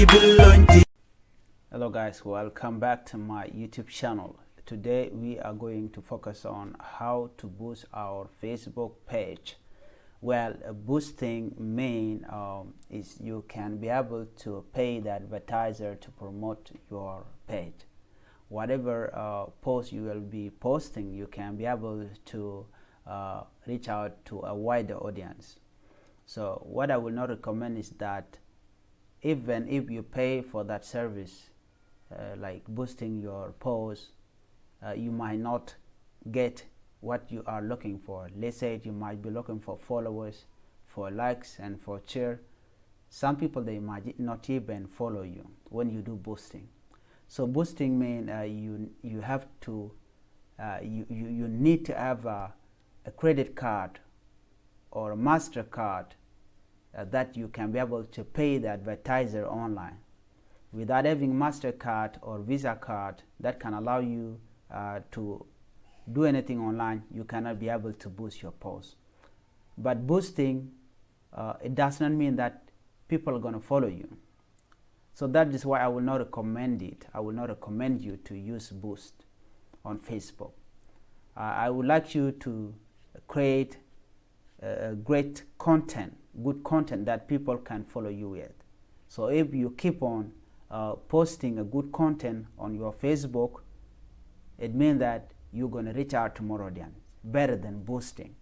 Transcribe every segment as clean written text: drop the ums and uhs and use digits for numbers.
Hello guys, welcome back to my YouTube channel. Today we are going to focus on how to boost our Facebook page. Well, boosting main is you can be able to pay the advertiser to promote your page. Whatever post you will be posting, you can be able to reach out to a wider audience. So what I will not recommend is that even if you pay for that service, like boosting your post, you might not get what you are looking for. Let's say you might be looking for followers, for likes, and for share. Some people, they might not even follow you when you do boosting. So boosting means you have to you need to have a credit card or a MasterCard that you can be able to pay the advertiser online. Without having MasterCard or Visa card that can allow you to do anything online, you cannot be able to boost your post. But boosting, it does not mean that people are going to follow you. So that is why I will not recommend it. I will not recommend you to use Boost on Facebook. I would like you to create great content, good content that people can follow you with. So if you keep on posting a good content on your Facebook, it means that you're going to reach out to more audience better than boosting.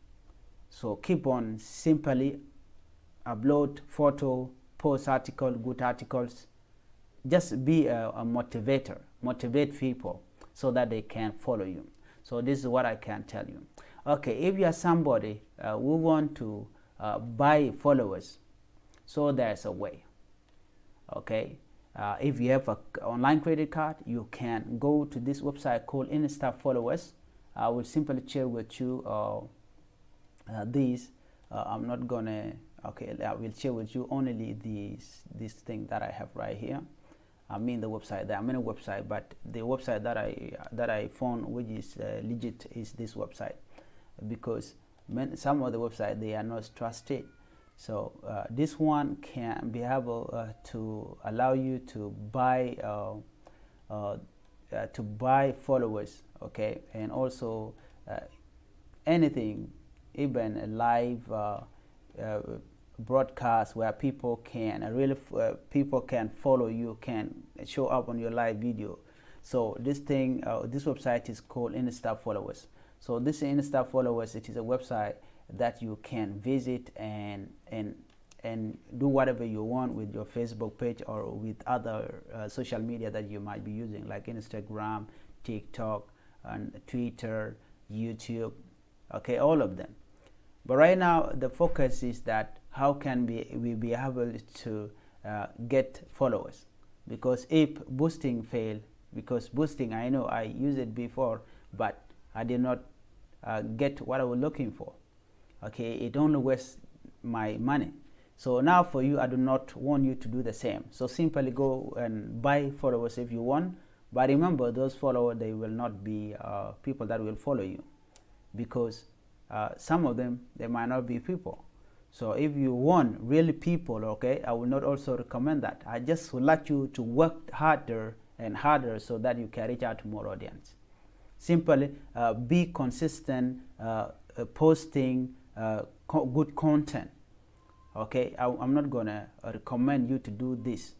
So keep on simply upload photo, post article, good articles. Just be a motivator, motivate people so that they can follow you. So this is what I can tell you. Okay, if you are somebody who want to buy followers, so there's a way. Okay, if you have an online credit card, you can go to this website called Insta Followers. I will simply share with you these. I'm not gonna. Okay, I will share with you only this thing that I have right here. I mean the website. There are many websites, but the website that I found which is legit is this website, because some of the websites, they are not trusted. So this one can be able to allow you to buy followers, okay, and also anything, even a live broadcast where people can people can follow you, can show up on your live video. So this thing, this website is called Insta Followers. So this Insta Followers, it is a website that you can visit and do whatever you want with your Facebook page or with other social media that you might be using, like Instagram, TikTok, and Twitter, YouTube, okay, all of them. But right now the focus is that how can we be able to get followers, because if boosting fail, because boosting, I know I used it before, but I did not get what I was looking for. Okay, it only wastes my money. So now for you, I do not want you to do the same. So simply go and buy followers if you want, but remember, those followers, they will not be people that will follow you, because some of them, they might not be people. So if you want really people, okay, I will not also recommend that. I just would like you to work harder and harder so that you can reach out to more audience. Simply be consistent, posting good content. Okay, I'm not gonna recommend you to do this.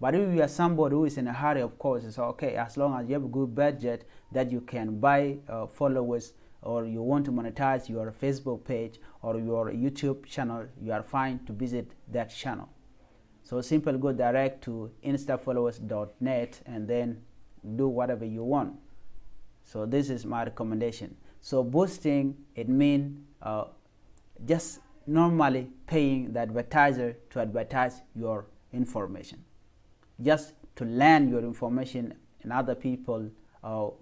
But if you are somebody who is in a hurry, of course, it's okay. As long as you have a good budget that you can buy followers, or you want to monetize your Facebook page or your YouTube channel, you are fine to visit that channel. So simply go direct to instafollowers.net and then do whatever you want. So this is my recommendation. So boosting, it means just normally paying the advertiser to advertise your information, just to land your information in other people's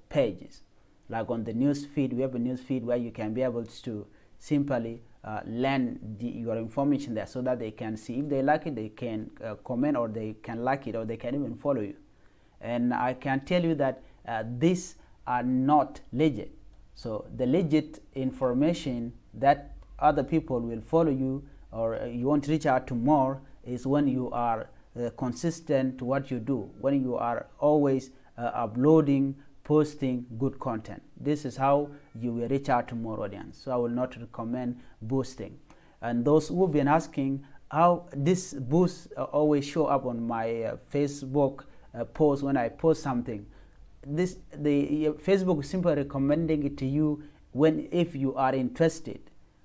pages. Like on the news feed, we have a news feed where you can be able to simply land your information there so that they can see. If they like it, they can comment, or they can like it, or they can even follow you. And I can tell you that these are not legit. So the legit information that other people will follow you, or you want to reach out to more, is when you are consistent to what you do, when you are always uploading, posting good content. This is how you will reach out to more audience. So I will not recommend boosting. And those who've been asking how this boost always show up on my Facebook post when I post something. The Facebook is simply recommending it to you if you are interested,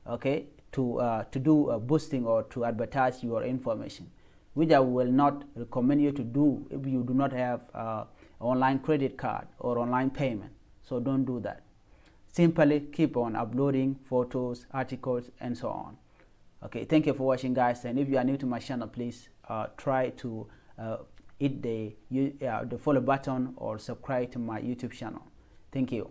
okay, to do boosting or to advertise your information, which I will not recommend you to do if you do not have online credit card or online payment. So don't do that. Simply keep on uploading photos, articles, and so on. Okay, thank you for watching, guys. And if you are new to my channel, please try to hit the follow button or subscribe to my YouTube channel. Thank you.